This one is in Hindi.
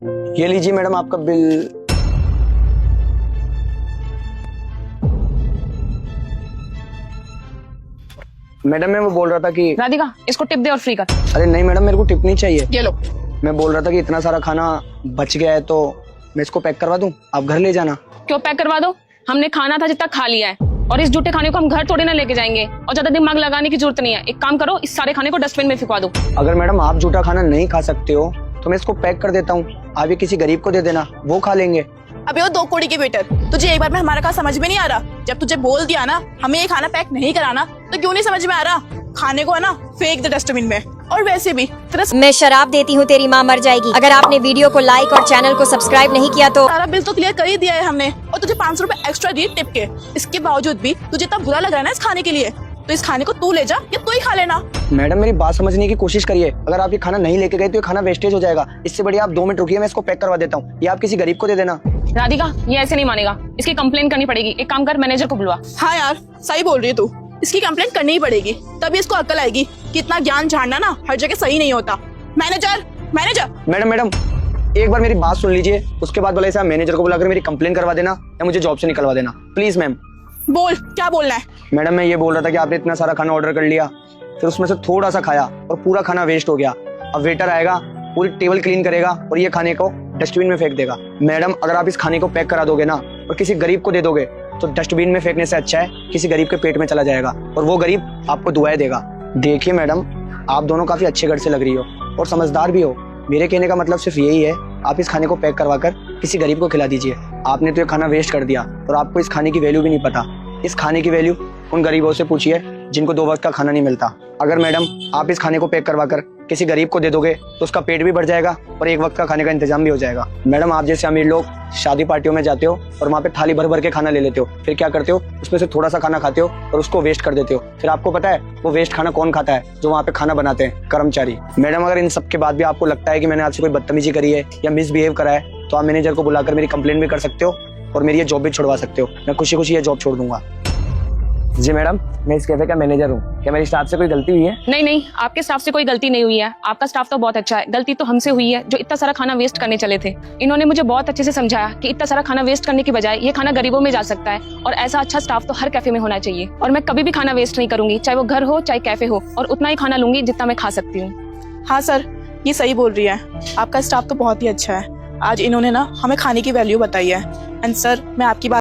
ये लीजिए मैडम आपका बिल। मैडम मैं वो बोल रहा था कि राधिका इसको टिप दे और फ्री कर। अरे नहीं मैडम मेरे को टिप नहीं चाहिए। ये लो। मैं बोल रहा था कि इतना सारा खाना बच गया है तो मैं इसको पैक करवा दूं, आप घर ले जाना। क्यों पैक करवा दो? हमने खाना था जितना खा लिया है और इस जूठे खाने को हम घर थोड़ी ना लेके जाएंगे और ज्यादा दिमाग लगाने की जरूरत नहीं है। एक काम करो, इस सारे खाने को डस्टबिन में फिकवा दो। अगर मैडम आप जूठा खाना नहीं खा सकते हो तो मैं इसको पैक कर देता हूँ, आप ये किसी गरीब को दे देना, वो खा लेंगे। अबे वो 2 कौड़ी के बेटर, तुझे एक बार में हमारा कहा समझ में नहीं आ रहा? जब तुझे बोल दिया ना हमें ये खाना पैक नहीं कराना तो क्यों नहीं समझ में आ रहा? खाने को है ना फेंक दे डस्टबिन में। और वैसे भी तेरा मैं शराब देती हूँ तेरी माँ मर जाएगी। अगर आपने वीडियो को लाइक और चैनल को सब्सक्राइब नहीं किया तो सारा बिल तो क्लियर कर ही दिया है हमने और तुझे 500 रुपए एक्स्ट्रा दिए टिप के। इसके बावजूद भी तुझे इतना बुरा लग रहा है ना इस खाने के लिए, तो इस खाने को तू ले जा या तू ही खा लेना। मैडम मेरी बात समझने की कोशिश करिए, अगर आप ये खाना नहीं लेके गए तो ये खाना वेस्टेज हो जाएगा। इससे बढ़िया आप 2 मिनट रुकिए, मैं इसको पैक करवा देता हूँ, ये आप किसी गरीब को दे देना। राधिका ये ऐसे नहीं मानेगा, इसकी कंप्लेन करनी पड़ेगी। एक काम कर, मैनेजर को बुलवा। हाँ यार सही बोल रही है तू, इसकी कंप्लेंट करनी ही पड़ेगी, तभी इसको अक्ल आएगी कि इतना ज्ञान झाड़ना ना हर जगह सही नहीं होता। मैनेजर मैनेजर मैडम एक बार मेरी बात सुन लीजिए, उसके बाद बोले मैनेजर को बुलाकर मेरी कंप्लेन करवा देना या मुझे जॉब से निकलवा देना प्लीज। मैम बोल क्या बोलना है? मैडम मैं ये बोल रहा था कि आपने इतना सारा खाना ऑर्डर कर लिया, फिर उसमें से थोड़ा सा खाया और पूरा खाना वेस्ट हो गया। अब वेटर आएगा, पूरी टेबल क्लीन करेगा और ये खाने को डस्टबिन में फेंक देगा। मैडम अगर आप इस खाने को पैक करा दोगे ना और किसी गरीब को दे दोगे तो डस्टबिन में फेंकने से अच्छा है किसी गरीब के पेट में चला जाएगा और वो गरीब आपको दुआएं देगा। देखिए मैडम आप दोनों काफी अच्छे घर से लग रही हो और समझदार भी हो, मेरे कहने का मतलब सिर्फ यही है, आप इस खाने को पैक करवा कर किसी गरीब को खिला दीजिए। आपने तो ये खाना वेस्ट कर दिया और आपको इस खाने की वैल्यू भी नहीं पता। इस खाने की वैल्यू उन गरीबों से पूछिए जिनको 2 वक्त का खाना नहीं मिलता। अगर मैडम आप इस खाने को पैक करवा कर किसी गरीब को दे दोगे तो उसका पेट भी भर जाएगा और 1 वक्त का खाने का इंतजाम भी हो जाएगा। मैडम आप जैसे अमीर लोग शादी पार्टियों में जाते हो और वहाँ पे थाली भर भर के खाना ले लेते हो, फिर क्या करते हो उसमें से थोड़ा सा खाना खाते हो और उसको वेस्ट कर देते हो। फिर आपको पता है वो वेस्ट खाना कौन खाता है? जो वहाँ पे खाना बनाते हैं, कर्मचारी। मैडम अगर इन सब के बाद भी आपको लगता है कि मैंने आपसे कोई बदतमीजी करी है या मिसबिहेव करा है तो आप मैनेजर को बुलाकर मेरी कंप्लेन भी कर सकते हो और मेरी ये जॉब भी छुड़वा सकते हो। मैं खुशी खुशी ये जॉब छोड़ दूंगा। जी मैडम मैं इस कैफे का मैनेजर हूँ, क्या मेरी स्टाफ से कोई गलती हुई है? नहीं आपके स्टाफ से कोई गलती नहीं हुई है, आपका स्टाफ तो बहुत अच्छा है। गलती तो हमसे हुई है जो इतना सारा खाना वेस्ट करने चले थे। इन्होंने मुझे बहुत अच्छे से समझाया कि इतना सारा खाना वेस्ट करने की बजाय ये खाना गरीबों में जा सकता है और ऐसा अच्छा स्टाफ तो हर कैफे में होना चाहिए। और मैं कभी भी खाना वेस्ट नहीं करूंगी, चाहे वो घर हो चाहे कैफे हो, और उतना ही खाना लूंगी जितना मैं खा सकती हूँ। हाँ सर ये सही बोल रही है, आपका स्टाफ तो बहुत ही अच्छा है। आज इन्होंने ना हमें खाने की वैल्यू बताई है। एंड सर मैं आपकी बात